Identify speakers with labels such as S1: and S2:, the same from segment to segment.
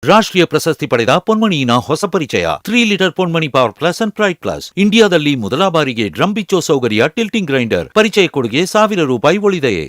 S1: ರಾಷ್ಟ್ರೀಯ ಪ್ರಶಸ್ತಿ ಪಡೆದ ಪೊನ್ಮಣಿಯಿನ ಹೊಸ ಪರಿಚಯ 3 litre Ponmani power plus and pride plus. ಇಂಡಿಯಾದಲ್ಲಿ ಮೊದಲ ಬಾರಿಗೆ ಡ್ರಮ್ ಬಿಚ್ಚೋ ಸೌಕರ್ಯ ಟಿಲ್ಟಿಂಗ್ ಗ್ರೈಂಡರ್. ಪರಿಚಯ ಕೊಡುಗೆ ₹1000 ಉಳಿದೆಯೇ.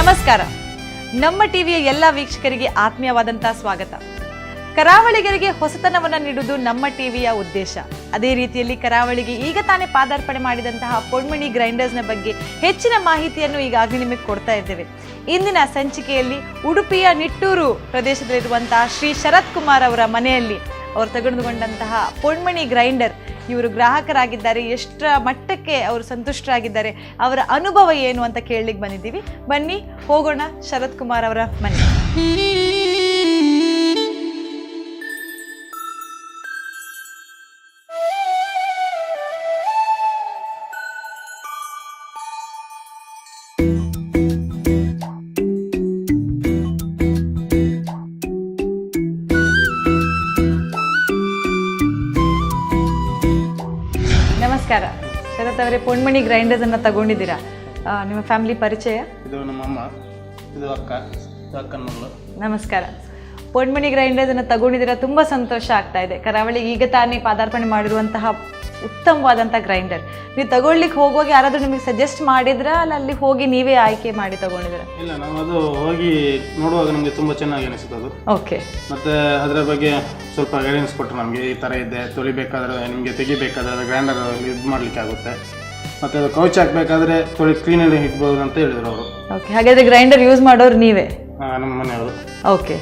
S2: ನಮಸ್ಕಾರ. ನಮ್ಮ ಟಿವಿಯ ಎಲ್ಲ ವೀಕ್ಷಕರಿಗೆ ಆತ್ಮೀಯವಾದಂತಹ ಸ್ವಾಗತ. ಕರಾವಳಿಗರಿಗೆ ಹೊಸತನವನ್ನು ನೀಡುವುದು ನಮ್ಮ ಟಿವಿಯ ಉದ್ದೇಶ. ಅದೇ ರೀತಿಯಲ್ಲಿ ಕರಾವಳಿಗೆ ಈಗ ತಾನೇ ಪಾದಾರ್ಪಣೆ ಮಾಡಿದಂತಹ ಪೊನ್ಮಣಿ ಗ್ರೈಂಡರ್ಸ್ನ ಬಗ್ಗೆ ಹೆಚ್ಚಿನ ಮಾಹಿತಿಯನ್ನು ಈಗಾಗಲೇ ನಿಮಗೆ ಕೊಡ್ತಾ ಇದ್ದೇವೆ. ಇಂದಿನ ಸಂಚಿಕೆಯಲ್ಲಿ ಉಡುಪಿಯ ನಿಟ್ಟೂರು ಪ್ರದೇಶದಲ್ಲಿರುವಂತಹ ಶ್ರೀ ಶರತ್ ಕುಮಾರ್ ಅವರ ಮನೆಯಲ್ಲಿ ಅವರು ತೆಗೆದುಕೊಂಡಂತಹ ಪೊನ್ಮಣಿ ಗ್ರೈಂಡರ್, ಇವರು ಗ್ರಾಹಕರಾಗಿದ್ದಾರೆ, ಎಷ್ಟರ ಮಟ್ಟಕ್ಕೆ ಅವರು ಸಂತುಷ್ಟರಾಗಿದ್ದಾರೆ, ಅವರ ಅನುಭವ ಏನು ಅಂತ ಕೇಳಲಿಕ್ಕೆ ಬಂದಿದ್ದೀವಿ. ಬನ್ನಿ ಹೋಗೋಣ ಶರತ್ ಕುಮಾರ್ ಅವರ ಮನೆ. ನಮಸ್ಕಾರ ಶರತ್ ಅವರೇ, ಪೊನ್ಮಣಿ ಗ್ರೈಂಡರ್ಸ್ ಅನ್ನ ತಗೊಂಡಿದ್ದೀರಾ, ನಿಮ್ಮ ಫ್ಯಾಮಿಲಿ ಪರಿಚಯ?
S3: ಇದು ನಮ್ಮ ಅಮ್ಮ, ಇದು ಅಕ್ಕ, ಅಕ್ಕನ ಮಗಳು.
S2: ನಮಸ್ಕಾರ. ಪೊನ್ಮಣಿ ಗ್ರೈಂಡರ್ಸ್ ಅನ್ನ ತಗೊಂಡಿದ್ದೀರಾ, ತುಂಬಾ ಸಂತೋಷ ಆಗ್ತಾ ಇದೆ. ಕರಾವಳಿಗೆ ಈಗ ತಾನೇ ಪಾದಾರ್ಪಣೆ ಮಾಡಿರುವಂತಹ ಉತ್ತಮವಾದಂಥ ಗ್ರೈಂಡರ್. ನೀವು ತಗೊಳ್ಲಿಕ್ಕೆ ಹೋಗುವಾಗ ಯಾರಾದರೂ ನಿಮಗೆ ಸಜೆಸ್ಟ್ ಮಾಡಿದ್ರಾ, ಅಲ್ಲ ಅಲ್ಲಿ ಹೋಗಿ ನೀವೇ ಆಯ್ಕೆ ಮಾಡಿ ತಗೊಂಡಿದ್ದೀರಾ?
S3: ಇಲ್ಲ, ನಾವು ಅದು ಹೋಗಿ ನೋಡುವಾಗ ನಮಗೆ ತುಂಬ ಚೆನ್ನಾಗಿ ಅನಿಸುತ್ತೆ ಅದು.
S2: ಓಕೆ.
S3: ಮತ್ತೆ ಅದರ ಬಗ್ಗೆ ಸ್ವಲ್ಪ ಗೈಡೆನ್ಸ್ ಕೊಟ್ಟರು ನಮಗೆ. ಈ ಥರ ಇದೆ, ತೊಳಿಬೇಕಾದ್ರೆ ನಿಮಗೆ ತೆಗಿಬೇಕಾದ್ರೆ ಗ್ರೈಂಡರ್ ಇದು ಮಾಡಲಿಕ್ಕೆ ಆಗುತ್ತೆ, ಮತ್ತು ಅದು ಕೌಚ್ ಹಾಕಬೇಕಾದ್ರೆ ಕ್ಲೀನಲ್ಲಿ ಇಡ್ಬೋದು ಅಂತ ಹೇಳಿದರು ಅವರು.
S2: ಓಕೆ, ಹಾಗಾದರೆ ಗ್ರೈಂಡರ್ ಯೂಸ್ ಮಾಡೋರು ನೀವೇ?
S3: ನಮ್ಮ ಮನೆಯವರು.
S2: ಓಕೆ,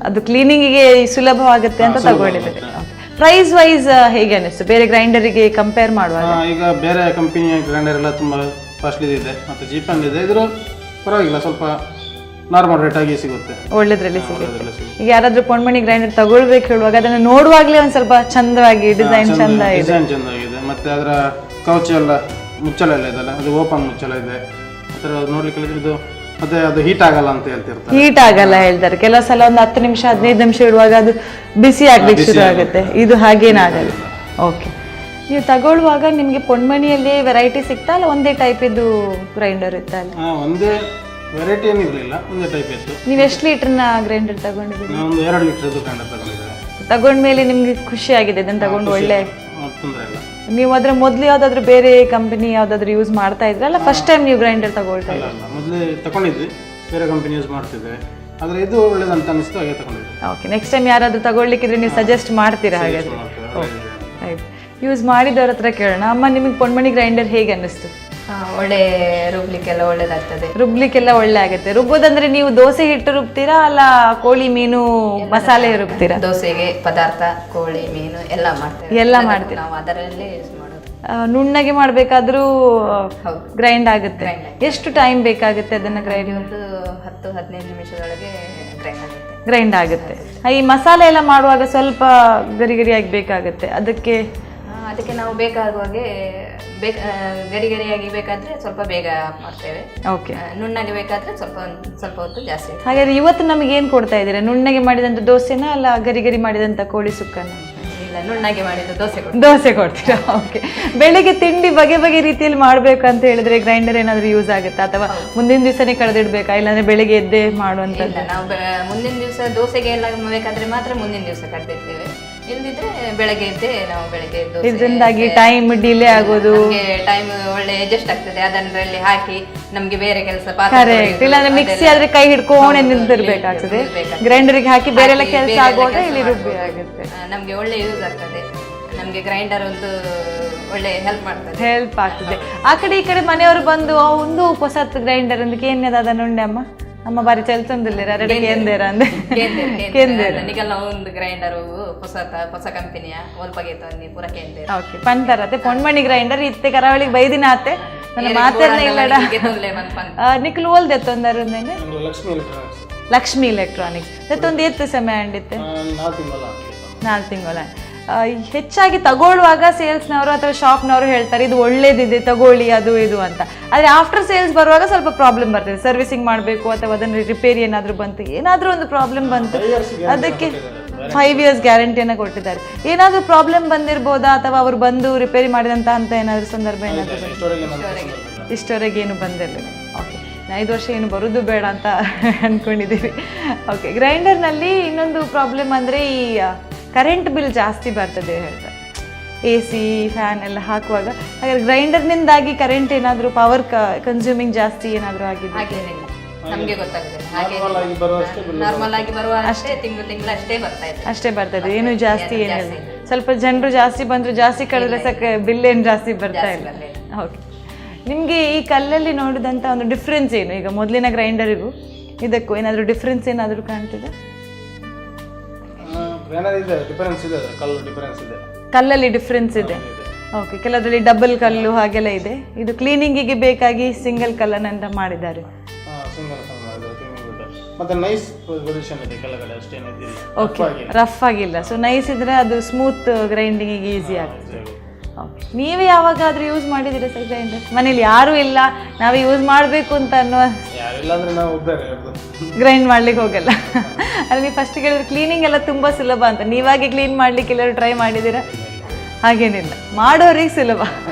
S2: ಅದು ಕ್ಲೀನಿಂಗಿಗೆ ಸುಲಭವಾಗುತ್ತೆ ಅಂತ ತಗೊಂಡಿದ್ದೀರಿ. ಪ್ರೈಸ್ ವೈಸ್ ಹೇಗೆ ಅನಿಸ್ತು ಬೇರೆ ಗ್ರೈಂಡರಿಗೆ ಕಂಪೇರ್ ಮಾಡುವಾಗ?
S3: ಈಗ ಬೇರೆ ಕಂಪನಿಯ ಗ್ರೈಂಡರ್ ಎಲ್ಲ ತುಂಬ ಕಾಸ್ಟ್ಲಿ ಇದೆ, ಮತ್ತು ಚೀಪನ್ ಇದೆ. ಇದ್ರ ಪರವಾಗಿಲ್ಲ, ಸ್ವಲ್ಪ ನಾರ್ಮಲ್ ರೇಟ್ ಆಗಿ ಸಿಗುತ್ತೆ,
S2: ಒಳ್ಳೇದ್ರಲ್ಲಿ ಸಿಗುತ್ತೆ. ಈಗ ಯಾರಾದ್ರೂ ಪೊನ್ಮಣಿ ಗ್ರೈಂಡರ್ ತಗೊಳ್ಬೇಕು ಹೇಳುವಾಗ ಅದನ್ನ ನೋಡುವಾಗಲೇ ಒಂದ್ ಸ್ವಲ್ಪ ಚಂದವಾಗಿ ಡಿಸೈನ್
S3: ಚಂದಾಗಿದೆ. ಮತ್ತೆ ಅದರ ಕೌಚ್ ಎಲ್ಲ ಮುಚ್ಚಳ ಎಲ್ಲ ಇದೆಲ್ಲ, ಅದು ಓಪನ್ ಮುಚ್ಚಳ ಇದೆ. ಆ ಥರ ನೋಡ್ಲಿಕ್ಕೆ ಇದು ಮತ್ತೆ ಅದು ಹೀಟ್ ಆಗಲ್ಲ ಅಂತ ಹೇಳ್ತಿರ್ತಾರೆ.
S2: ಹೀಟ್ ಆಗಲ್ಲ ಹೇಳ್ತಾರೆ. ಕೆಲವು ಸಲ ಒಂದು 10 ನಿಮಿಷ 15 ನಿಮಿಷ ಇಡುವಾಗ ಅದು ಬಿಸಿ ಆಗ್ಲಿಕ್ಕೆ ಶುರು ಆಗುತ್ತೆ. ಇದು ಹಾಗೇನಾಗಲ್ಲ. ಓಕೆ. ನೀವು ತಗೊಳ್ಳುವಾಗ ನಿಮ್ಗೆ ಪೊನ್ಮಣಿಯಲ್ಲಿ ವೆರೈಟಿ ಸಿಗ್ತಾ, ಅಲ್ಲ ಒಂದೇ ಟೈಪ್ ಇದು ಗ್ರೈಂಡರ್ ಇತ್ತ?
S3: ಒಂದೇ ವೆರೈಟಿ ಏನಿರಲಿಲ್ಲ, ಒಂದೇ ಟೈಪ್ ಇತ್ತು.
S2: ನೀವು ಎಷ್ಟು ಲೀಟರ್ನ ಗ್ರೈಂಡರ್ ತಗೊಂಡಿದ್ದೀರಿ?
S3: ಒಂದು 2 ಲೀಟರ್ ಗ್ರೈಂಡರ್ ತಗೊಂಡಿದ್ದೇವೆ.
S2: ತಗೊಂಡ್ಮೇಲೆ ನಿಮ್ಗೆ ಖುಷಿ ಆಗಿದೆ ಇದನ್ನು ತಗೊಂಡು? ಒಳ್ಳೆ
S3: ತೊಂದರೆ ಇಲ್ಲ.
S2: ನೀವು ಅದ್ರ ಮೊದಲು ಯಾವ್ದಾದ್ರು ಬೇರೆ ಕಂಪನಿ ಯಾವ್ದಾದ್ರು ಯೂಸ್ ಮಾಡ್ತಾ ಇದ್ರೆ, ಅಲ್ಲ ಫಸ್ಟ್ ಟೈಮ್ ನೀವು ಗ್ರೈಂಡರ್ ತಗೊಳ್ತಾ ಇದ್ರೆ?
S3: ಮೊದಲೇ ತಗೊಂಡಿದ್ವಿ, ಬೇರೆ ಕಂಪನಿ ಯೂಸ್ ಮಾಡ್ತಿದ್ದೆ, ಆದರೆ ಇದು ಒಳ್ಳೇದಂತ ಅನಿಸ್ತು, ಹಾಗೆ ತಗೊಂಡಿದ್ದೆ.
S2: ಓಕೆ, ನೆಕ್ಸ್ಟ್ ಟೈಮ್ ಯಾರಾದ್ರೂ ತಗೊಳ್ಲಿಕ್ಕಿದ್ರೆ ನೀವು ಸಜೆಸ್ಟ್ ಮಾಡ್ತೀರಾ? ಹಾಗಾದ್ರೆ ಆಯ್ತು, ಯೂಸ್ ಮಾಡಿದವ್ರ ಹತ್ರ ಕೇಳೋಣ. ಅಮ್ಮ, ನಿಮಗೆ ಪೊನ್ಮಣಿ ಗ್ರೈಂಡರ್ ಹೇಗೆ ಅನ್ನಿಸ್ತು?
S4: ಒಳ್ಳೆ ರುಬ್ಲಿಕ್ಕೆಲ್ಲ ಒಳ್ಳೇದಾಗ್ತದೆ.
S2: ರುಬ್ಲಿಕ್ಕೆಲ್ಲ ಒಳ್ಳೆ ಆಗುತ್ತೆ. ರುಬ್ಬೋದಂದ್ರೆ ನೀವು ದೋಸೆ ಹಿಟ್ಟು ರುಬ್ತೀರಾ, ಅಲ್ಲ ಕೋಳಿ ಮೀನು ಮಸಾಲೆ ರುಬ್ತೀರಾ?
S4: ದೋಸೆಗೆ ಪದಾರ್ಥ, ಕೋಳಿ ಮೀನು ಎಲ್ಲ ಮಾಡ್ತೇವೆ.
S2: ಎಲ್ಲ ಮಾಡ್ತೀವಿ
S4: ನಾವು ಅದರಲ್ಲೇ ಯೂಸ್ ಮಾಡೋದು.
S2: ನುಣ್ಣಗೆ ಮಾಡ್ಬೇಕಾದ್ರೂ ಗ್ರೈಂಡ್ ಆಗುತ್ತೆ. ಎಷ್ಟು ಟೈಮ್ ಬೇಕಾಗುತ್ತೆ ಅದನ್ನ ಗ್ರೈಂಡ್?
S4: ಒಂದು 10-15 ನಿಮಿಷದೊಳಗೆ
S2: ಗ್ರೈಂಡ್ ಆಗುತ್ತೆ. ಈ ಮಸಾಲೆ ಎಲ್ಲ ಮಾಡುವಾಗ ಸ್ವಲ್ಪ ಗರಿ ಗರಿಯಾಗಿ ಬೇಕಾಗುತ್ತೆ. ಅದಕ್ಕೆ
S4: ನಾವು ಬೇಕಾಗುವಾಗೆ ಗರಿ ಗರಿಯಾಗಿ ಬೇಕಾದ್ರೆ ಸ್ವಲ್ಪ ಬೇಗ ಮಾಡ್ತೇವೆ.
S2: ಓಕೆ.
S4: ನುಣ್ಣಗೆ ಬೇಕಾದ್ರೆ ಸ್ವಲ್ಪ ಹೊತ್ತು ಜಾಸ್ತಿ.
S2: ಹಾಗಾದ್ರೆ ಇವತ್ತು ನಮಗೆ ಏನು ಕೊಡ್ತಾ ಇದ್ದೀರಾ? ನುಣ್ಣಗೆ ಮಾಡಿದಂಥ ದೋಸೆನ, ಅಲ್ಲ ಗರಿ ಗರಿ ಮಾಡಿದಂಥ ಕೋಳಿ ಸುಕ್ಕನ?
S4: ಇಲ್ಲ, ನುಣ್ಣಗೆ ಮಾಡಿದ
S2: ದೋಸೆ ಕೊಡ್ತೀರಾ? ಓಕೆ. ಬೆಳಿಗ್ಗೆ ತಿಂಡಿ ಬಗೆ ಬಗೆ ರೀತಿಯಲ್ಲಿ ಮಾಡಬೇಕು ಅಂತ ಹೇಳಿದ್ರೆ ಗ್ರೈಂಡರ್ ಏನಾದರೂ ಯೂಸ್ ಆಗುತ್ತಾ, ಅಥವಾ ಮುಂದಿನ ದಿವಸನೇ ಕಳೆದಿಡ್ಬೇಕಾ, ಇಲ್ಲಾಂದ್ರೆ ಬೆಳಿಗ್ಗೆ ಎದ್ದೇ ಮಾಡುವಂಥದ್ದು?
S4: ನಾವು ಮುಂದಿನ ದಿವಸ ದೋಸೆಗೆ ಎಲ್ಲ ಬೇಕಾದ್ರೆ ಮಾತ್ರ ಮುಂದಿನ ದಿವಸ ಕಟ್ಟಿರ್ತೇವೆ. ಇಲ್ದಿದ್ರೆ ಬೆಳಗ್ಗೆ ಎದ್ದೆ ನಾವು ಬೆಳಗ್ಗೆ
S2: ಇದರಿಂದಾಗಿ ಟೈಮ್ ಡಿಲೇ ಆಗೋದು,
S4: ಟೈಮ್ ಒಳ್ಳೆ ಅಡ್ಜಸ್ಟ್ ಆಗ್ತದೆ. ಅದರಲ್ಲಿ ಹಾಕಿ ನಮ್ಗೆ ಬೇರೆ ಕೆಲಸ
S2: ಇಲ್ಲಾಂದ್ರೆ ಮಿಕ್ಸಿ ಆದ್ರೆ ಕೈ ಹಿಡ್ಕೊಂಡೆ ನಿಂತಿರ್ಬೇಕಾಗ್ತದೆ. ಗ್ರೈಂಡರ್ಗೆ ಹಾಕಿ ಬೇರೆ ಎಲ್ಲ ಕೆಲಸ ಆಗುವಾಗ ಇಲ್ಲಿ ರುಬ್ಬಿ ಆಗುತ್ತೆ.
S4: ನಮ್ಗೆ ಒಳ್ಳೆ ಯೂಸ್ ಆಗ್ತದೆ. ನಮ್ಗೆ ಗ್ರೈಂಡರ್ ಒಳ್ಳೆ ಹೆಲ್ಪ್ ಆಗ್ತದೆ.
S2: ಆ ಕಡೆ ಈ ಕಡೆ ಮನೆಯವರು ಬಂದು ಒಂದು ಹೊಸ ಗ್ರೈಂಡರ್ ಅಂದಕ್ಕೆ ಏನಿದೆ ಅದನ್ನು ಉಂಡೆ ಅಮ್ಮ ಅಮ್ಮ ಬಾರಿ ಚಲ್ತೊಂದಿಲ್ಲ ಎರಡು ಕೇಂದೇರ ಅಂದೆ ಕೇಂದೇರ
S4: ನಿಗಲ್ಲ ಒಂದು ಗ್ರೈಂಡರ್ ಹೊಸ ಕಂಪನಿಯ ಒಲ್ಪಗೆ ತಂದಿ ಪೂರ ಕೇಂದ್ರ
S2: ಓಕೆ ಪಂತರತೆ ಪೊಣ್ಮಣಿ ಗ್ರೈಂಡರ್ ಇತ್ತೆ ಕರಾವಳಿಗೆ ಬೈದಿನ ಆತೆ ನನ್ನ ಮಾತೇನೆ ಇಲ್ಲಡ ನಿಕ್ಲು ಓಲ್ದೆ ತೊಂದರೆ ಲಕ್ಷ್ಮಿ ಎಲೆಕ್ಟ್ರಾನಿಕ್ಸ್ ಒಂದು ಎತ್ತು ಸಮಯ ಅಂಡಿತ್ತೆ 4 ತಿಂಗಳ ಹೆಚ್ಚಾಗಿ ತಗೊಳ್ಳುವಾಗ ಸೇಲ್ಸ್ನವರು ಅಥವಾ ಶಾಪ್ನವರು ಹೇಳ್ತಾರೆ ಇದು ಒಳ್ಳೇದಿದೆ ತಗೊಳ್ಳಿ ಅದು ಇದು ಅಂತ. ಆದರೆ ಆಫ್ಟರ್ ಸೇಲ್ಸ್ ಬರುವಾಗ ಸ್ವಲ್ಪ ಪ್ರಾಬ್ಲಮ್ ಬರ್ತದೆ. ಸರ್ವಿಸಿಂಗ್ ಮಾಡಬೇಕು ಅಥವಾ ಅದನ್ನು ರಿಪೇರಿ ಏನಾದರೂ ಬಂತು, ಏನಾದರೂ ಒಂದು ಪ್ರಾಬ್ಲಮ್ ಬಂತು, ಅದಕ್ಕೆ 5 years ಗ್ಯಾರಂಟಿಯನ್ನು ಕೊಟ್ಟಿದ್ದಾರೆ. ಏನಾದರೂ ಪ್ರಾಬ್ಲಮ್ ಬಂದಿರ್ಬೋದಾ ಅಥವಾ ಅವರು ಬಂದು ರಿಪೇರಿ ಮಾಡಿದಂಥ ಅಂತ ಏನಾದರೂ ಸಂದರ್ಭ ಏನಾದರೂ ಇಷ್ಟವರೆಗೆ ಏನು ಬಂದಿಲ್ಲ. ಓಕೆ, 5 ವರ್ಷ ಏನು ಬರೋದು ಬೇಡ ಅಂತ ಅಂದ್ಕೊಂಡಿದ್ದೀವಿ. ಓಕೆ, ಗ್ರೈಂಡರ್ನಲ್ಲಿ ಇನ್ನೊಂದು ಪ್ರಾಬ್ಲಮ್ ಅಂದರೆ ಈ ಕರೆಂಟ್ ಬಿಲ್ ಜಾಸ್ತಿ ಬರ್ತದೆ ಹೇಳ್ತಾರೆ. AC ಫ್ಯಾನ್ ಎಲ್ಲ ಹಾಕುವಾಗ. ಹಾಗಾದ್ರೆ ಗ್ರೈಂಡರ್ನಿಂದಾಗಿ ಕರೆಂಟ್ ಏನಾದರೂ ಪವರ್ ಕನ್ಸ್ಯೂಮಿಂಗ್ ಜಾಸ್ತಿ ಏನಾದರೂ ಆಗಿದೆ?
S4: ಹಾಗೇನಿಲ್ಲ, ನಮಗೆ ಗೊತ್ತಾಗುತ್ತೆ. ನಾರ್ಮಲ್ ಆಗಿ ಬರುವ ಅಷ್ಟೇ, ತಿಂಗಳು ಅಷ್ಟೇ ಬರ್ತದೆ, ಏನು ಜಾಸ್ತಿ ಏನಿಲ್ಲ. ಸ್ವಲ್ಪ ಜನರು ಜಾಸ್ತಿ ಬಂದ್ರು, ಜಾಸ್ತಿ ಕಳೆದ್ರೆ ಸಾಕು, ಬಿಲ್ ಏನು ಜಾಸ್ತಿ ಬರ್ತಾ ಇಲ್ಲ. ಓಕೆ, ನಿಮಗೆ ಈ ಕಲ್ಲಲ್ಲಿ ನೋಡಿದಂಥ ಒಂದು ಡಿಫ್ರೆನ್ಸ್ ಏನು? ಈಗ ಮೊದಲಿನ ಗ್ರೈಂಡರಿಗೂ ಇದಕ್ಕೂ ಏನಾದರೂ ಡಿಫ್ರೆನ್ಸ್ ಏನಾದರೂ ಕಾಣ್ತದೆ? ಕಲ್ಲಲ್ಲಿ ಡಿಫ್ರೆನ್ಸ್ ಇದೆ. ಓಕೆ, ಕೆಲವರಲ್ಲಿ ಡಬಲ್ ಕಲ್ಲು ಹಾಗೆಲ್ಲ ಇದೆ. ಇದು ಕ್ಲೀನಿಂಗಿಗೆ ಬೇಕಾಗಿ ಸಿಂಗಲ್ ಕಲ್ಲನ್ನ ಮಾಡಿದ್ದಾರೆ. ಓಕೆ, ರಫ್ ಆಗಿಲ್ಲ. ಸೊ ನೈಸ್ ಇದ್ರೆ ಅದು ಸ್ಮೂತ್ ಗ್ರೈಂಡಿಂಗಿಗೆ ಈಸಿ ಆಗ್ತದೆ. ಓಕೆ, ನೀವೇ ಯಾವಾಗಾದ್ರೂ ಯೂಸ್ ಮಾಡಿದ್ದೀರಾ ಸರ್ ಗ್ರೈಂಡರ್? ಮನೇಲಿ ಯಾರೂ ಇಲ್ಲ, ನಾವೇ ಯೂಸ್ ಮಾಡಬೇಕು ಅಂತ ಅನ್ನುವ ಗ್ರೈಂಡ್ ಮಾಡ್ಲಿಕ್ಕೆ ಹೋಗಲ್ಲ. ಅಲ್ಲಿ ನೀವು ಫಸ್ಟ್ ಹೇಳಿದ್ರೆ ಕ್ಲೀನಿಂಗ್ ಎಲ್ಲ ತುಂಬ ಸುಲಭ ಅಂತ. ನೀವಾಗೆ ಕ್ಲೀನ್ ಮಾಡ್ಲಿಕ್ಕೆ ಎಲ್ಲರೂ ಟ್ರೈ ಮಾಡಿದ್ದೀರಾ? ಹಾಗೇನಿಲ್ಲ, ಮಾಡೋರಿಗೆ ಸುಲಭ.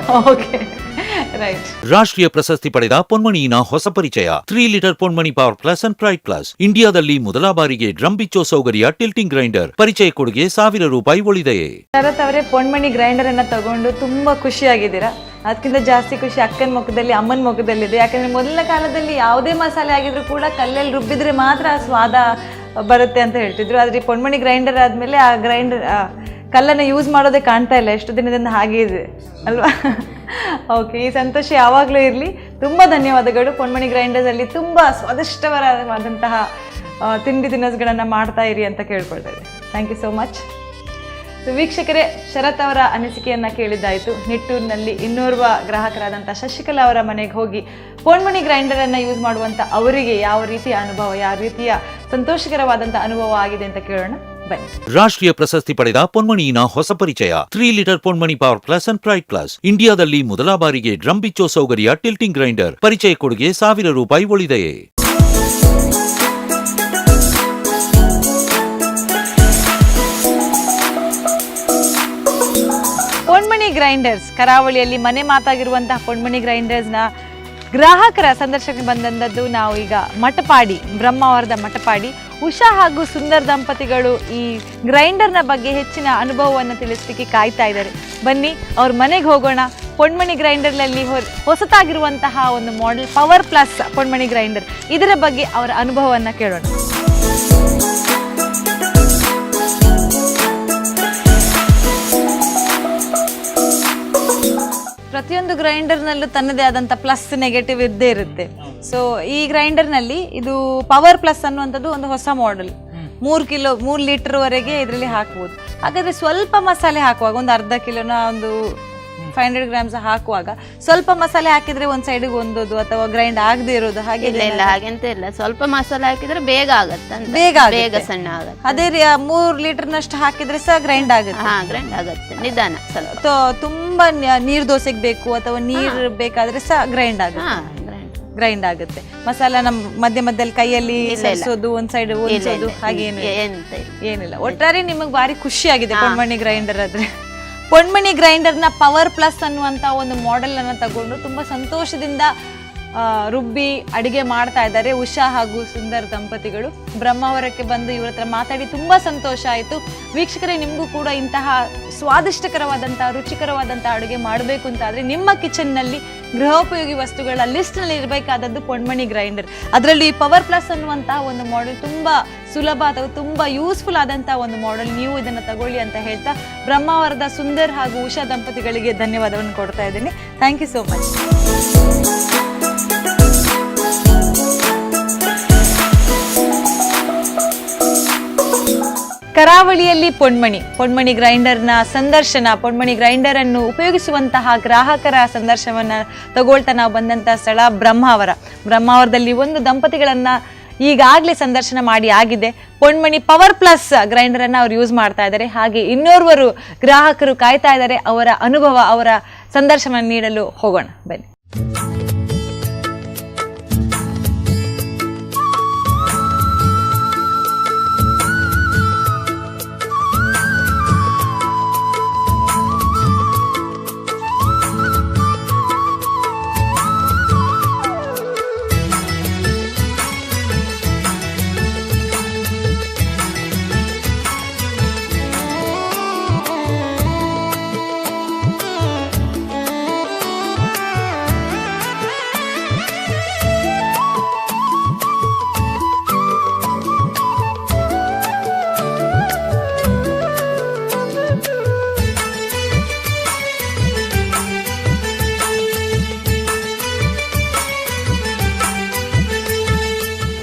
S4: Okay, right.
S1: ರಾಷ್ಟ್ರೀಯ ಪ್ರಶಸ್ತಿ ಪಡೆದ ಪೊನ್ಮಣಿಯಿನ ಹೊಸ ಪರಿಚಯ 3 litre Ponmani power plus and pride plus. ಇಂಡಿಯಾದಲ್ಲಿ ಮೊದಲ ಬಾರಿಗೆ ಡ್ರಮ್ ಬಿಚ್ಚೋ ಸೌಕರ್ಯ ಟಿಲ್ಟಿಂಗ್ ಗ್ರೈಂಡರ್. ಪರಿಚಯ ಕೊಡುಗೆ ₹1000 ಉಳಿದೆಯೇ.
S2: ಶರತ್ ಅವರೇ, ಪೊನ್ಮಣಿ ಗ್ರೈಂಡರ್ ಅನ್ನ ತಗೊಂಡು ತುಂಬಾ ಖುಷಿಯಾಗಿದ್ದೀರಾ. ಅದಕ್ಕಿಂತ ಜಾಸ್ತಿ ಖುಷಿ ಅಕ್ಕನ ಮುಖದಲ್ಲಿ, ಅಮ್ಮನ ಮುಖದಲ್ಲಿದೆ. ಯಾಕಂದ್ರೆ ಮೊದಲಿನ ಕಾಲದಲ್ಲಿ ಯಾವುದೇ ಮಸಾಲೆ ಆಗಿದ್ರು ಕೂಡ ಕಲ್ಲಲ್ಲಿ ರುಬ್ಬಿದ್ರೆ ಮಾತ್ರ ಸ್ವಾದ ಬರುತ್ತೆ ಅಂತ ಹೇಳ್ತಿದ್ರು. ಆದ್ರೆ ಈ ಪೊನ್ಮಣಿ ಗ್ರೈಂಡರ್ ಆದ್ಮೇಲೆ ಆ ಗ್ರೈಂಡರ್ ಕಲ್ಲನ್ನು ಯೂಸ್ ಮಾಡೋದೇ ಕಾಣ್ತಾ ಇಲ್ಲ, ಎಷ್ಟು ದಿನದಿಂದ ಹಾಗೆ ಇದೆ ಅಲ್ವಾ? ಓಕೆ, ಈ ಸಂತೋಷ ಯಾವಾಗಲೂ ಇರಲಿ. ತುಂಬ ಧನ್ಯವಾದಗಳು. ಪೊನ್ಮಣಿ ಗ್ರೈಂಡರ್ಸಲ್ಲಿ ತುಂಬ ಸ್ವಾದಿಷ್ಟವಾದಂತಹ ತಿಂಡಿ ತಿನಿಸುಗಳನ್ನು ಮಾಡ್ತಾ ಇರಿ ಅಂತ ಕೇಳ್ಕೊಳ್ತೇವೆ. Thank you so much. So ವೀಕ್ಷಕರೇ, ಶರತ್ ಅವರ ಅನಿಸಿಕೆಯನ್ನು ಕೇಳಿದ್ದಾಯಿತು. ನಿಟ್ಟೂರಿನಲ್ಲಿ ಇನ್ನೋರ್ವ ಗ್ರಾಹಕರಾದಂಥ ಶಶಿಕಲಾ ಅವರ ಮನೆಗೆ ಹೋಗಿ ಪೊನ್ಮಣಿ ಗ್ರೈಂಡರನ್ನು ಯೂಸ್ ಮಾಡುವಂಥ ಅವರಿಗೆ ಯಾವ ರೀತಿಯ ಅನುಭವ, ಯಾವ ರೀತಿಯ ಸಂತೋಷಕರವಾದಂಥ ಅನುಭವ ಆಗಿದೆ ಅಂತ ಕೇಳೋಣ ಬನ್ನಿ.
S1: ರಾಷ್ಟ್ರೀಯ ಪ್ರಶಸ್ತಿ ಪಡೆದ ಪೊನ್ಮಣಿಯಿನ ಹೊಸ ಪರಿಚಯ 3 litre Ponmani power plus and pride plus. ಇಂಡಿಯಾದಲ್ಲಿ ಮೊದಲ ಬಾರಿಗೆ ಡ್ರಮ್ ಬಿಚ್ಚೋ ಸೌಕರ್ಯ ಟಿಲ್ಟಿಂಗ್ ಗ್ರೈಂಡರ್. ಪರಿಚಯ ಕೊಡುಗೆ ₹1000 ಉಳಿದೆಯೇ.
S2: ಪೊನ್ಮಣಿ ಗ್ರೈಂಡರ್ಸ್ ಕರಾವಳಿಯಲ್ಲಿ ಮನೆ ಮಾತಾಗಿರುವಂತಹ ಪೊನ್ಮಣಿ ಗ್ರೈಂಡರ್ಸ್ನ ಗ್ರಾಹಕರ ಸಂದರ್ಶನಕ್ಕೆ ಬಂದಂಥದ್ದು ನಾವು ಈಗ ಮಟಪಾಡಿ, ಬ್ರಹ್ಮಾವರದ ಮಟಪಾಡಿ ಉಷಾ ಹಾಗೂ ಸುಂದರ್ ದಂಪತಿಗಳು ಈ ಗ್ರೈಂಡರ್ನ ಬಗ್ಗೆ ಹೆಚ್ಚಿನ ಅನುಭವವನ್ನು ತಿಳಿಸಲಿಕ್ಕೆ ಕಾಯ್ತಾ ಇದ್ದಾರೆ. ಬನ್ನಿ ಅವ್ರ ಮನೆಗೆ ಹೋಗೋಣ. ಪೊನ್ಮಣಿ ಗ್ರೈಂಡರ್ನಲ್ಲಿ ಹೊಸತಾಗಿರುವಂತಹ ಒಂದು ಮಾಡೆಲ್ ಪವರ್ ಪ್ಲಸ್ ಪೊನ್ಮಣಿ ಗ್ರೈಂಡರ್, ಇದರ ಬಗ್ಗೆ ಅವರ ಅನುಭವವನ್ನು ಕೇಳೋಣ. ಪ್ರತಿಯೊಂದು ಗ್ರೈಂಡರ್ನಲ್ಲೂ ತನ್ನದೇ ಆದಂಥ ಪ್ಲಸ್ ನೆಗೆಟಿವ್ ಇದ್ದೇ ಇರುತ್ತೆ. ಸೊ ಈ ಗ್ರೈಂಡರ್ನಲ್ಲಿ ಇದು ಪವರ್ ಪ್ಲಸ್ ಅನ್ನುವಂಥದ್ದು ಒಂದು ಹೊಸ ಮಾಡೆಲ್. 3 ಲೀಟರ್ವರೆಗೆ ಇದರಲ್ಲಿ ಹಾಕ್ಬೋದು. ಹಾಗಾದರೆ ಸ್ವಲ್ಪ ಮಸಾಲೆ ಹಾಕುವಾಗ, ಒಂದು ಅರ್ಧ ಕಿಲೋನ ಒಂದು 500 ಗ್ರಾಮ್ಸ್ ಹಾಕುವಾಗ ಸ್ವಲ್ಪ ಮಸಾಲೆ ಹಾಕಿದ್ರೆ ಒಂದು ಸೈಡಿಗೆ ಒಂದೋದು ಅಥವಾ ಗ್ರೈಂಡ್ ಆಗದೆ ಇರೋದು ಹಾಗೆ
S5: ಇಲ್ಲ, ಹಾಗೆಂತ ಇಲ್ಲ. ಸ್ವಲ್ಪ ಮಸಾಲೆ ಹಾಕಿದ್ರೆ ಬೇಗ ಆಗತ್ತೆ, ಬೇಗ ಸಣ್ಣ ಆಗುತ್ತೆ.
S2: ಅದೇ 3 ಲೀಟರ್ನಷ್ಟು ಹಾಕಿದ್ರೆ ಸಹ ಗ್ರೈಂಡ್ ಆಗುತ್ತೆ.
S5: ಗ್ರೈಂಡ್ ಆಗುತ್ತೆ, ನಿಧಾನ ಸ್ವಲ್ಪ.
S2: ತುಂಬಾ ನೀರ್ ದೋಸೆಗೆ ಬೇಕು ಅಥವಾ ನೀರು ಬೇಕಾದ್ರೆ ಸಹ ಗ್ರೈಂಡ್ ಆಗುತ್ತೆ. ಮಸಾಲ ನಮ್ಮ ಮಧ್ಯದಲ್ಲಿ ಕೈಯಲ್ಲಿ ಸರಿಸೋದು, ಒಂದ್ ಸೈಡ್ ಒಲಿಸೋದು ಹಾಗೇನು ಏನಿಲ್ಲ. ಒಟ್ಟಾರೆ ನಿಮಗೆ ಭಾರಿ ಖುಷಿಯಾಗಿದೆ ಪೊನ್ಮಣಿ ಗ್ರೈಂಡರ್ ಆದ್ರೆ. ಪೊನ್ಮಣಿ ಗ್ರೈಂಡರ್ನ ಪವರ್ ಪ್ಲಸ್ ಅನ್ನುವಂಥ ಒಂದು ಮಾಡೆಲ್ ಅನ್ನು ತಗೊಂಡು ತುಂಬ ಸಂತೋಷದಿಂದ ರುಬ್ಬಿ ಅಡಿಗೆ ಮಾಡ್ತಾ ಇದ್ದಾರೆ ಉಷಾ ಹಾಗೂ ಸುಂದರ್ ದಂಪತಿಗಳು. ಬ್ರಹ್ಮಾವರಕ್ಕೆ ಬಂದು ಇವ್ರ ಹತ್ರ ಮಾತಾಡಿ ತುಂಬ ಸಂತೋಷ ಆಯಿತು. ವೀಕ್ಷಕರೇ, ನಿಮಗೂ ಕೂಡ ಇಂತಹ ಸ್ವಾದಿಷ್ಟಕರವಾದಂಥ ರುಚಿಕರವಾದಂಥ ಅಡುಗೆ ಮಾಡಬೇಕು ಅಂತಾದರೆ ನಿಮ್ಮ ಕಿಚನ್ನಲ್ಲಿ ಗೃಹೋಪಯೋಗಿ ವಸ್ತುಗಳ ಲಿಸ್ಟ್ನಲ್ಲಿ ಇರಬೇಕಾದದ್ದು ಪೊನ್ಮಣಿ ಗ್ರೈಂಡರ್. ಅದರಲ್ಲಿ ಪವರ್ ಪ್ಲಸ್ ಅನ್ನುವಂತಹ ಒಂದು ಮಾಡೆಲ್ ತುಂಬ ಸುಲಭ ಅಥವಾ ತುಂಬ ಯೂಸ್ಫುಲ್ ಆದಂಥ ಒಂದು ಮಾಡೆಲ್. ನೀವು ಇದನ್ನು ತಗೊಳ್ಳಿ ಅಂತ ಹೇಳ್ತಾ ಬ್ರಹ್ಮಾವರದ ಸುಂದರ್ ಹಾಗೂ ಉಷಾ ದಂಪತಿಗಳಿಗೆ ಧನ್ಯವಾದವನ್ನು ಕೊಡ್ತಾ ಇದ್ದೀನಿ. Thank you so much. ಕರಾವಳಿಯಲ್ಲಿ ಪೊನ್ಮಣಿ ಗ್ರೈಂಡರ್ನ ಸಂದರ್ಶನ, ಪೊನ್ಮಣಿ ಗ್ರೈಂಡರ್ ಅನ್ನು ಉಪಯೋಗಿಸುವಂತಹ ಗ್ರಾಹಕರ ಸಂದರ್ಶನವನ್ನ ತಗೊಳ್ತಾ ನಾವು ಬಂದಂತಹ ಸ್ಥಳ ಬ್ರಹ್ಮಾವರದಲ್ಲಿ ಒಂದು ದಂಪತಿಗಳನ್ನ ಈಗಾಗಲೇ ಸಂದರ್ಶನ ಮಾಡಿ ಆಗಿದೆ. ಪೊನ್ಮಣಿ ಪವರ್ ಪ್ಲಸ್ ಗ್ರೈಂಡರ್ ಅನ್ನ ಅವ್ರು ಯೂಸ್ ಮಾಡ್ತಾ ಇದ್ದಾರೆ. ಹಾಗೆ ಇನ್ನೋರ್ವರು ಗ್ರಾಹಕರು ಕಾಯ್ತಾ ಇದ್ದಾರೆ. ಅವರ ಅನುಭವ, ಅವರ ಸಂದರ್ಶನ ನೀಡಲು ಹೋಗೋಣ ಬನ್ನಿ.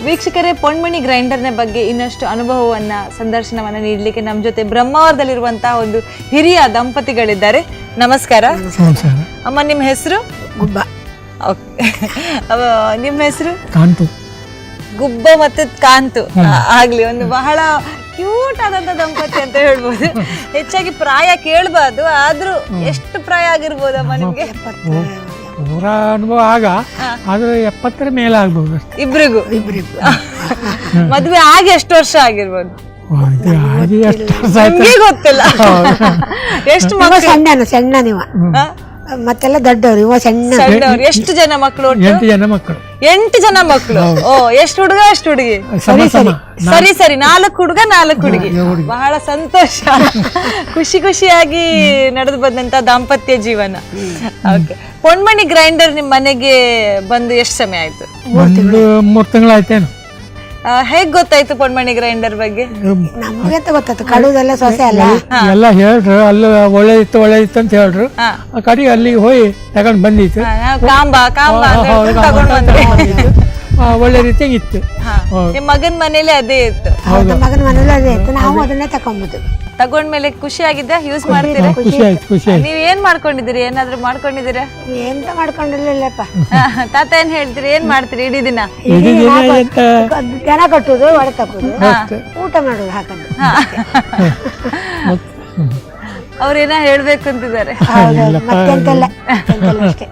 S2: ವೀಕ್ಷಕರೇ, ಪೊನ್ಮಣಿ ಗ್ರೈಂಡರ್ನ ಬಗ್ಗೆ ಇನ್ನಷ್ಟು ಅನುಭವವನ್ನ, ಸಂದರ್ಶನವನ್ನ ನೀಡಲಿಕ್ಕೆ ನಮ್ಮ ಜೊತೆ ಬ್ರಹ್ಮಾವರದಲ್ಲಿರುವಂತಹ ಒಂದು ಹಿರಿಯ ದಂಪತಿಗಳಿದ್ದಾರೆ. ನಮಸ್ಕಾರ ಅಮ್ಮ. ನಿಮ್ಮ ಹೆಸರು?
S6: ಗುಬ್ಬ.
S2: ನಿಮ್ಮ ಹೆಸರು?
S6: ಕಾಂತು.
S2: ಗುಬ್ಬ ಮತ್ತೆ ಕಾಂತು. ಆಗ್ಲಿ, ಒಂದು ಬಹಳ ಕ್ಯೂಟ್ ಆದಂತ ದಂಪತಿ ಅಂತ ಹೇಳ್ಬೋದು. ಹೆಚ್ಚಾಗಿ ಪ್ರಾಯ ಕೇಳಬಾರ್ದು, ಆದ್ರೂ ಎಷ್ಟು ಪ್ರಾಯ ಆಗಿರ್ಬೋದಮ್ಮ ನಿಮ್ಗೆ?
S6: ಪೂರ ಅನುಭವ ಆಗ, ಆದ್ರೆ 70 ಮೇಲೆ ಆಗ್ಬಹುದು
S2: ಇಬ್ರಿಗೂ. ಮದ್ವೆ ಆಗಿ ಎಷ್ಟು ವರ್ಷ ಆಗಿರ್ಬೋದು? ಗೊತ್ತಿಲ್ಲ. ಎಷ್ಟು ಮಕ್ಕಳು?
S6: ಸಣ್ಣ ನೀವು ಮತ್ತೆಲ್ಲ ದೊಡ್ಡವರು, ಇವ ಸಣ್ಣ.
S2: ಎಷ್ಟು ಜನ ಮಕ್ಕಳು?
S6: 8 ಜನ ಮಕ್ಕಳು.
S2: 8 ಜನ ಮಕ್ಕಳು. ಓ, ಎಷ್ಟು ಹುಡುಗ ಎಷ್ಟು ಹುಡುಗಿ? ಸರಿ 4 ಹುಡುಗ 4 ಹುಡುಗಿ. ಬಹಳ ಸಂತೋಷ. ಖುಷಿಯಾಗಿ ನಡೆದು ಬಂದಂತ ದಾಂಪತ್ಯ ಜೀವನ. ಓಕೆ. ಪೊನ್ಮಣಿ ಗ್ರೈಂಡರ್ ನಿಮ್ ಮನೆಗೆ ಬಂದು ಎಷ್ಟು ಸಮಯ ಆಯ್ತು?
S6: 3 ತಿಂಗಳಾಯ್ತೇನು.
S2: ಹೇಗ್ ಗೊತ್ತಾಯ್ತು ಪೊನ್ಮಣಿ ಗ್ರೈಂಡರ್ ಬಗ್ಗೆ?
S6: ನಮ್ಗೆ ಗೊತ್ತಾಯ್ತು, ಕಡುದೆಲ್ಲ ಸೊಸೆ ಅಲ್ಲ ಎಲ್ಲ ಹೇಳ್ರು. ಅಲ್ಲಿ ಒಳ್ಳೇದಿತ್ತು ಅಂತ ಹೇಳ್ರು. ಕಡೆಗೆ ಅಲ್ಲಿಗೆ ಹೋಗಿ ತಗೊಂಡ್ ಬಂದಿತ್ತು. ಒಳ್ಳೆ ರೀತಿಯಾಗಿ ಇತ್ತು.
S2: ನಿಮ್ ಮಗನ್ ಮನೇಲಿ ಅದೇ ಇತ್ತು?
S6: ಮಗನ ಮನೇಲಿ ಅದೇ ಇತ್ತು. ನಾವು ಅದನ್ನೇ ತಕೊಂಡ್ಬಿಟ್ಟು
S2: ತಗೊಂಡ್ಮೇಲೆ ಖುಷಿ ಆಗಿದ್ದ? ಯೂಸ್ ಮಾಡ್ತೀರಾ?
S6: ಖುಷಿ.
S2: ನೀವ್ ಏನ್ ಮಾಡ್ಕೊಂಡಿದ್ದೀರಿ? ಏನಾದ್ರು ಮಾಡ್ಕೊಂಡಿದ್ದೀರಾ?
S6: ಎಂತ ಮಾಡ್ಕೊಂಡಿರ್ಲಿಲ್ಲಪ್ಪ.
S2: ತಾತ ಏನ್ ಹೇಳ್ತೀರಿ? ಏನ್ ಮಾಡ್ತೀರಿ ಇಡೀ ದಿನ?
S6: ಜನ ಕಟ್ಟುದು, ಒಡೆ ತಪ್ಪುದು, ಊಟ ಮಾಡುದು, ಹಾಕೋದು.
S2: ಅವ್ರೇನ ಹೇಳ್ಬೇಕು ಅಂತಿದ್ದಾರೆ.
S6: ಮತ್ತೆಂತೆಲ್ಲ ಅಷ್ಟೇ.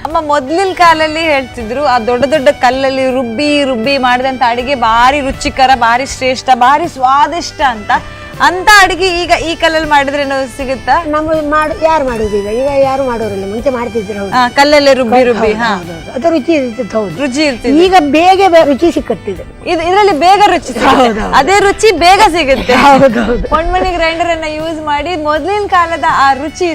S2: ಅಮ್ಮ, ಮೊದ್ಲಿನ ಕಾಲಲ್ಲಿ ಹೇಳ್ತಿದ್ರು ಆ ದೊಡ್ಡ ದೊಡ್ಡ ಕಲ್ಲಲ್ಲಿ ರುಬ್ಬಿ ಮಾಡಿದಂತ ಅಡಿಗೆ ಭಾರಿ ರುಚಿಕರ, ಭಾರಿ ಶ್ರೇಷ್ಠ, ಭಾರಿ ಸ್ವಾದಿಷ್ಟ ಅಂತ ಅಡಿಗೆ ಈಗ ಈ ಕಲ್ಲಲ್ಲಿ ಮಾಡಿದ್ರೆ ಸಿಗುತ್ತಾ?
S6: ಯಾರು ಮಾಡುದು ಈಗ ಯಾರು ಮಾಡೋರಿಲ್ಲ. ಮುಂಚೆ ಮಾಡ್ತಿದ್ರು
S2: ಕಲ್ಲಲ್ಲೇ ರುಬ್ಬಿ.
S6: ಅದು ರುಚಿ ಇರ್ತಿತ್ತು. ಹೌದು,
S2: ರುಚಿ ಇರ್ತಿತ್ತು.
S6: ಈಗ ಬೇಗ ರುಚಿ ಸಿಕ್ಕತ್ತಿದೆ.
S2: ಇದರಲ್ಲಿ ಬೇಗ ರುಚಿ, ಅದೇ ರುಚಿ ಬೇಗ ಸಿಗುತ್ತೆ. ಪೊನ್ಮಣಿ ಗ್ರೈಂಡರ್ ಅನ್ನ ಯೂಸ್ ಮಾಡಿ ಮೊದ್ಲಿನ ಕಾಲದ ಆ ರುಚಿ,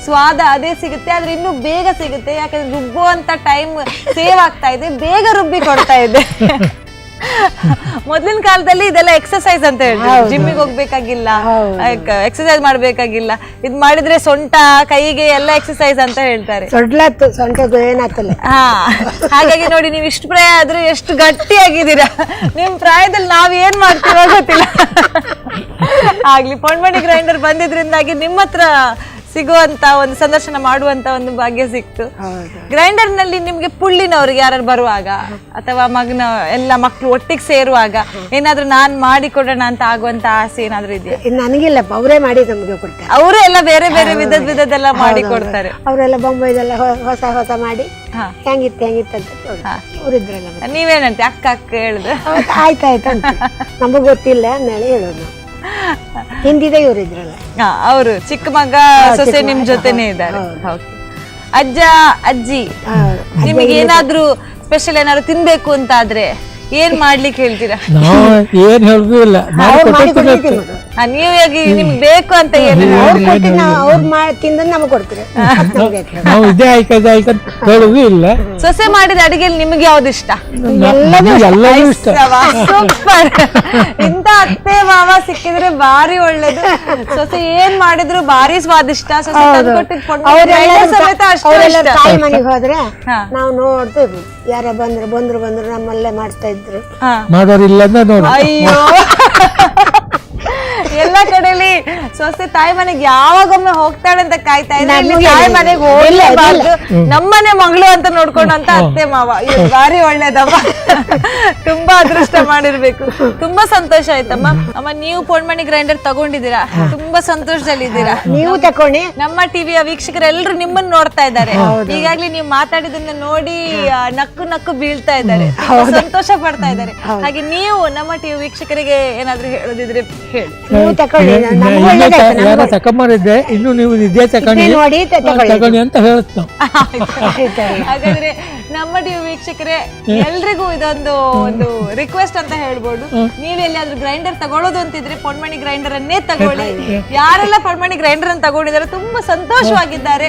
S2: ಸ್ವಾದ ಅದೇ ಸಿಗುತ್ತೆ. ಆದ್ರೆ ಇನ್ನು ಬೇಗ ಸಿಗುತ್ತೆ. ಯಾಕಂದ್ರೆ ರುಬ್ಬುವಂತ ಟೈಮ್ ಸೇವ್ ಆಗ್ತಾ ಇದೆ, ಬೇಗ ರುಬ್ಬಿ ಕೊಡ್ತಾ ಇದೆ. ಮೊದ್ಲಿನ ಕಾಲದಲ್ಲಿ ಇದೆಲ್ಲ ಎಕ್ಸರ್ಸೈಸ್ ಅಂತ ಹೇಳ್ತಾರೆ. ಜಿಮ್ಮಿಗೆ ಹೋಗ್ಬೇಕಾಗಿಲ್ಲ, ಎಕ್ಸರ್ಸೈಸ್ ಮಾಡ್ಬೇಕಾಗಿಲ್ಲ. ಇದ್ ಮಾಡಿದ್ರೆ ಸೊಂಟ, ಕೈಗೆ ಎಲ್ಲ ಎಕ್ಸರ್ಸೈಸ್ ಅಂತ ಹೇಳ್ತಾರೆ. ಹಾಗಾಗಿ ನೋಡಿ, ನೀವು ಇಷ್ಟು ಪ್ರಾಯ ಆದ್ರೂ ಎಷ್ಟು ಗಟ್ಟಿಯಾಗಿದ್ದೀರಾ. ನಿಮ್ ಪ್ರಾಯದಲ್ಲಿ ನಾವ್ ಏನ್ ಮಾಡ್ತೀವೋ ಗೊತ್ತಿಲ್ಲ. ಆಗ್ಲಿ, ಪೊನ್ಮಣಿ ಗ್ರೈಂಡರ್ ಬಂದಿದ್ರಿಂದಾಗಿ ನಿಮ್ಮ ಹತ್ರ ಸಿಗುವಂತ ಒಂದು ಸಂದರ್ಶನ ಮಾಡುವಂತ ಒಂದು ಭಾಗ್ಯ ಸಿಕ್ತು. ಗ್ರೈಂಡರ್ ನಲ್ಲಿ ನಿಮ್ಗೆ ಪುಳ್ಳಿನವ್ರಿಗೆ ಯಾರು ಬರುವಾಗ ಅಥವಾ ಎಲ್ಲ ಮಕ್ಕಳು ಒಟ್ಟಿಗೆ ಸೇರುವಾಗ ಏನಾದ್ರು ನಾನ್ ಮಾಡಿಕೊಡೋಣ ಅಂತ ಆಗುವಂತ ಆಸೆ ಏನಾದ್ರು ಇದೆಯಾ?
S6: ನನಗಿಲ್ಲಪ್ಪ, ಅವರೇ ಮಾಡಿ ನಮ್ಗೆ ಕೊಡ್ತಾರೆ.
S2: ಅವರು ಎಲ್ಲ ಬೇರೆ ವಿಧದೆಲ್ಲ ಮಾಡಿ ಕೊಡ್ತಾರೆ.
S6: ಅವರೆಲ್ಲ ಬೊಂಬೈದೆಲ್ಲ ಹೊಸ ಮಾಡಿ ಹೆಂಗಿತ್ತು ಅಂತ ಅವರಿದ್ರಲ್ಲ.
S2: ನೀವೇನಂತೆ ಅಕ್ಕ ಹೇಳಿದ್ರೆ
S6: ಆಯ್ತಾಯ್ತು ಅಂತ ನಮಗ್ ಗೊತ್ತಿಲ್ಲ ಅಂದೇಳಿ ಹೇಳೋದು. ಹಿಂದಿದೆ ಇವರಿದ್ರಲ್ಲ,
S2: ಅವರು ಚಿಕ್ಕ ಮಗ ಸೊಸೆ ನಿಮ್ ಜೊತೆನೆ ಇದ್ದಾರೆ. ಅಜ್ಜ ಅಜ್ಜಿ ನಿಮಗೆ ಏನಾದ್ರು ಸ್ಪೆಷಲ್ ಏನಾದ್ರು ತಿನ್ಬೇಕು ಅಂತ ಆದ್ರೆ ಏನ್ ಮಾಡ್ಲಿಕ್ಕೆ ಹೇಳ್ತೀರಾ?
S6: ಏನ್ ಹೇಳುದು ಇಲ್ಲ.
S2: ನೀವಾಗಿ ನಿಮ್ಗೆ ಬೇಕು ಅಂತ ಏನು
S6: ತಿಂದ ನಮಗ್ ಕೊಡ್ತೀರಿ. ಹೇಳುದು ಇಲ್ಲ.
S2: ಸೊಸೆ ಮಾಡಿದ ಅಡಿಗೆಯಲ್ಲಿ ನಿಮ್ಗೆ ಯಾವ್ದು ಇಷ್ಟ? ಸೂಪರ್. ಇಂತ ಅತ್ತೆ ಮಾವ ಸಿಕ್ಕಿದ್ರೆ ಬಾರಿ ಒಳ್ಳೇದು. ಸೊಸೆ ಏನ್ ಮಾಡಿದ್ರು ಬಾರಿ ಸ್ವಾದಿಷ್ಟ. ಸೊಸೆ
S6: ತಾಯಿ ಮನೆಗೆ ಹೋದ್ರೆ ನಾವು ನೋಡ್ತೀವಿ, ಯಾರ ಬಂದ್ರು ನಮ್ಮಲ್ಲೇ ಮಾಡ್ತಾ ಇದ್ರು.
S2: ಅಯ್ಯೋ ಸೊಸೆ ತಾಯಿ ಮನೆಗೆ ಯಾವಾಗೊಮ್ಮೆ ಹೋಗ್ತಾಳೆ ಅಂತ ಕಾಯ್ತಾ ಇದ್ರೆ ಇಲ್ಲಿ ತಾಯಿ ಮನೆಗೆ ಹೋಗ್ಲೇಬಾರ್ದು, ನಮ್ಮನೆ ಮಗಳು ಅಂತ ನೋಡ್ಕೊಂಡಂತ ಅತ್ತೆ ಮಾವ. ಇದು ಭಾರಿ ಒಳ್ಳೇದಮ್ಮ, ತುಂಬಾ ಅದೃಷ್ಟ ಮಾಡಿರ್ಬೇಕು. ತುಂಬಾ ಸಂತೋಷ ಆಯ್ತಮ್ಮ. ಅಮ್ಮ, ನೀವು ಪೊಣ್ಮಣಿ ಗ್ರೈಂಡರ್ ತಗೊಂಡಿದ್ದೀರಾ, ತುಂಬಾ ಸಂತೋಷದಲ್ಲಿದ್ದೀರಾ.
S7: ನೀವು ತಕೊಳ್ಳಿ.
S2: ನಮ್ಮ ಟಿವಿಯ ವೀಕ್ಷಕರೆಲ್ಲರೂ ನಿಮ್ಮನ್ನ ನೋಡ್ತಾ ಇದ್ದಾರೆ. ಈಗಾಗ್ಲೇ ನೀವು ಮಾತಾಡಿದನ್ನ ನೋಡಿ ನಕ್ಕು ನಕ್ಕು ಬೀಳ್ತಾ ಇದ್ದಾರೆ, ಸಂತೋಷ ಪಡ್ತಾ ಇದ್ದಾರೆ. ಹಾಗೆ ನೀವು ನಮ್ಮ ಟಿವಿ ವೀಕ್ಷಕರಿಗೆ ಏನಾದ್ರೂ ಹೇಳೋದಿದ್ರೆ ಹೇಳಿ.
S7: ನೀವು ತಕೊಳ್ಳಿ, ನಮ್ಗೂ ಒಳ್ಳೇದಾಯ್ತು,
S6: ಎಲ್ಲ
S7: ನಮ್ಗೂ.
S6: ತಕೊಂಬರಿದ್ದೆ, ಇನ್ನು ನೀವು ಇದೇ ತಗೊಂಡು
S7: ನೋಡಿ
S6: ತಗೊಂಡು ಅಂತ ಹೇಳುತ್ತೆ ನಾವು.
S2: ಹಾಗಾದ್ರೆ ನಮ್ಮ ಟಿವಿ ವೀಕ್ಷಕರೇ ಎಲ್ರಿಗೂ ಇದೊಂದು ಒಂದು ರಿಕ್ವೆಸ್ಟ್ ಅಂತ ಹೇಳ್ಬೋದು. ನೀವ್ ಎಲ್ಲಿಯಾದ್ರೂ ಗ್ರೈಂಡರ್ ತಗೊಳ್ಳೋದು ಅಂತಿದ್ರೆ ಪೊಣ್ಮಣಿ ಗ್ರೈಂಡರ್ ಅನ್ನೇ ತಗೊಳ್ಳಿ. ಯಾರೆಲ್ಲ ಪೊಣ್ಮಣಿ ಗ್ರೈಂಡರ್ ಅನ್ನು ತಗೊಂಡಿದ್ದಾರೆ ತುಂಬಾ ಸಂತೋಷವಾಗಿದ್ದಾರೆ.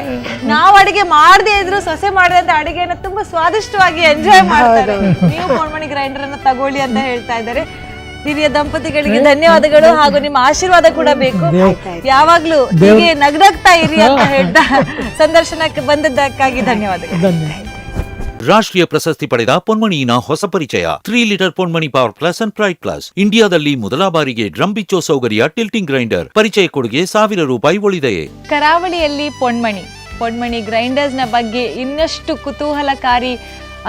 S2: ನಾವು ಅಡಿಗೆ ಮಾಡದೇ ಇದ್ರು ಸೊಸೆ ಮಾಡಿದಂತ ಅಡಿಗೆನ ತುಂಬಾ ಸ್ವಾದಿಷ್ಟವಾಗಿ ಎಂಜಾಯ್ ಮಾಡ್ತಾರೆ. ನೀವು ಪೊಣ್ಮಣಿ ಗ್ರೈಂಡರ್ ಅನ್ನ ತಗೊಳ್ಳಿ ಅಂತ ಹೇಳ್ತಾ ಇದ್ದಾರೆ. ಹಿರಿಯ ದಂಪತಿಗಳಿಗೆ ಧನ್ಯವಾದಗಳು, ಹಾಗೂ ನಿಮ್ಮ ಆಶೀರ್ವಾದ ಕೂಡ ಬೇಕು. ಯಾವಾಗ್ಲೂ ಹೀಗೆ ನಗ್ನಗ್ತಾ ಇರಿ ಅಂತ ಹೇಳ್ತಾ ಸಂದರ್ಶನಕ್ಕೆ ಬಂದದ್ದಕ್ಕಾಗಿ ಧನ್ಯವಾದಗಳು.
S1: ರಾಷ್ಟ್ರೀಯ ಪ್ರಶಸ್ತಿ ಪಡೆದ ಪೊನ್ಮಣಿಯಿನ ಹೊಸ ಪರಿಚಯ 3 litre Ponmani power plus and pride plus. ಇಂಡಿಯಾದಲ್ಲಿ ಮೊದಲ ಬಾರಿಗೆ ಡ್ರಮ್ ಬಿಚ್ಚೋ ಸೌಕರ್ಯ ಟಿಲ್ಟಿಂಗ್ ಗ್ರೈಂಡರ್. ಪರಿಚಯ ಕೊಡುಗೆ ₹1000 ಉಳಿದೆಯೇ.
S2: ಕರಾವಳಿಯಲ್ಲಿ ಪೊಣ್ಮಣಿ ಗ್ರೈಂಡರ್ಸ್ ನ ಬಗ್ಗೆ ಇನ್ನಷ್ಟು ಕುತೂಹಲಕಾರಿ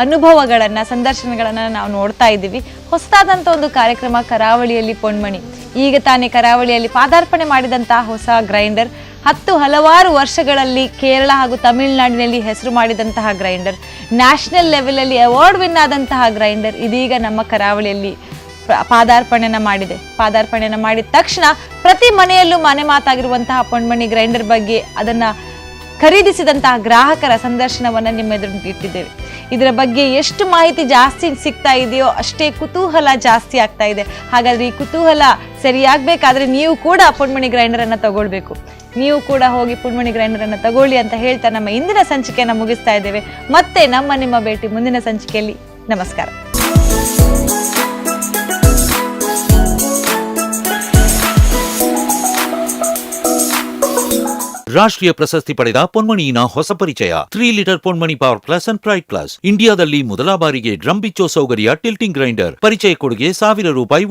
S2: ಅನುಭವಗಳನ್ನ, ಸಂದರ್ಶನಗಳನ್ನ ನಾವು ನೋಡ್ತಾ ಇದ್ದೀವಿ. ಹೊಸದಾದಂತ ಒಂದು ಕಾರ್ಯಕ್ರಮ ಕರಾವಳಿಯಲ್ಲಿ ಪೊಣ್ಮಣಿ. ಈಗ ತಾನೇ ಕರಾವಳಿಯಲ್ಲಿ ಪಾದಾರ್ಪಣೆ ಮಾಡಿದಂತಹ ಹೊಸ ಗ್ರೈಂಡರ್, ಹಲವಾರು ವರ್ಷಗಳಲ್ಲಿ ಕೇರಳ ಹಾಗೂ ತಮಿಳುನಾಡಿನಲ್ಲಿ ಹೆಸರು ಮಾಡಿದಂತಹ ಗ್ರೈಂಡರ್, ನ್ಯಾಷನಲ್ ಲೆವೆಲ್ ಅಲ್ಲಿ ಅವಾರ್ಡ್ ವಿನ್ ಆದಂತಹ ಗ್ರೈಂಡರ್ ಇದೀಗ ನಮ್ಮ ಕರಾವಳಿಯಲ್ಲಿ ಪಾದಾರ್ಪಣೆನ ಮಾಡಿದ ತಕ್ಷಣ ಪ್ರತಿ ಮನೆಯಲ್ಲೂ ಮನೆ ಮಾತಾಗಿರುವಂತಹ ಪೊಣ್ಮಣಿ ಗ್ರೈಂಡರ್ ಬಗ್ಗೆ, ಅದನ್ನ ಖರೀದಿಸಿದಂತಹ ಗ್ರಾಹಕರ ಸಂದರ್ಶನವನ್ನ ನಿಮ್ಮ ಎದುರು ಇಟ್ಟಿದ್ದೇವೆ. ಇದರ ಬಗ್ಗೆ ಎಷ್ಟು ಮಾಹಿತಿ ಜಾಸ್ತಿ ಸಿಗ್ತಾ ಇದೆಯೋ ಅಷ್ಟೇ ಕುತೂಹಲ ಜಾಸ್ತಿ ಆಗ್ತಾ ಇದೆ. ಹಾಗಾದ್ರೆ ಈ ಕುತೂಹಲ ಸರಿಯಾಗಬೇಕಾದ್ರೆ ನೀವು ಕೂಡ ಪೊಣ್ಮಣಿ ಗ್ರೈಂಡರ್ ಅನ್ನ ತಗೊಳ್ಬೇಕು. ನೀವು ಕೂಡ ಹೋಗಿ ಪೊಣ್ಮಣಿ ಗ್ರೈಂಡರ್ ಅನ್ನ ತಗೊಳ್ಳಿ ಅಂತ ಹೇಳ್ತಾ ನಮ್ಮ ಇಂದಿನ ಸಂಚಿಕೆಯನ್ನ ಮುಗಿಸ್ತಾ ಇದ್ದೇವೆ. ಮತ್ತೆ ನಿಮ್ಮ ಭೇಟಿ ಮುಂದಿನ ಸಂಚಿಕೆಯಲ್ಲಿ. ನಮಸ್ಕಾರ.
S1: ರಾಷ್ಟ್ರೀಯ ಪ್ರಶಸ್ತಿ ಪಡೆದ ಪೊನ್ಮಣಿಯಿನ ಹೊಸ ಪರಿಚಯ 3 litre Ponmani power plus and pride plus. ಇಂಡಿಯಾದಲ್ಲಿ ಮೊದಲ ಬಾರಿಗೆ ಡ್ರಮ್ ಬಿಚ್ಚೋ ಸೌಕರ್ಯ ಟಿಲ್ಟಿಂಗ್ ಗ್ರೈಂಡರ್. ಪರಿಚಯ ಕೊಡುಗೆ ₹1000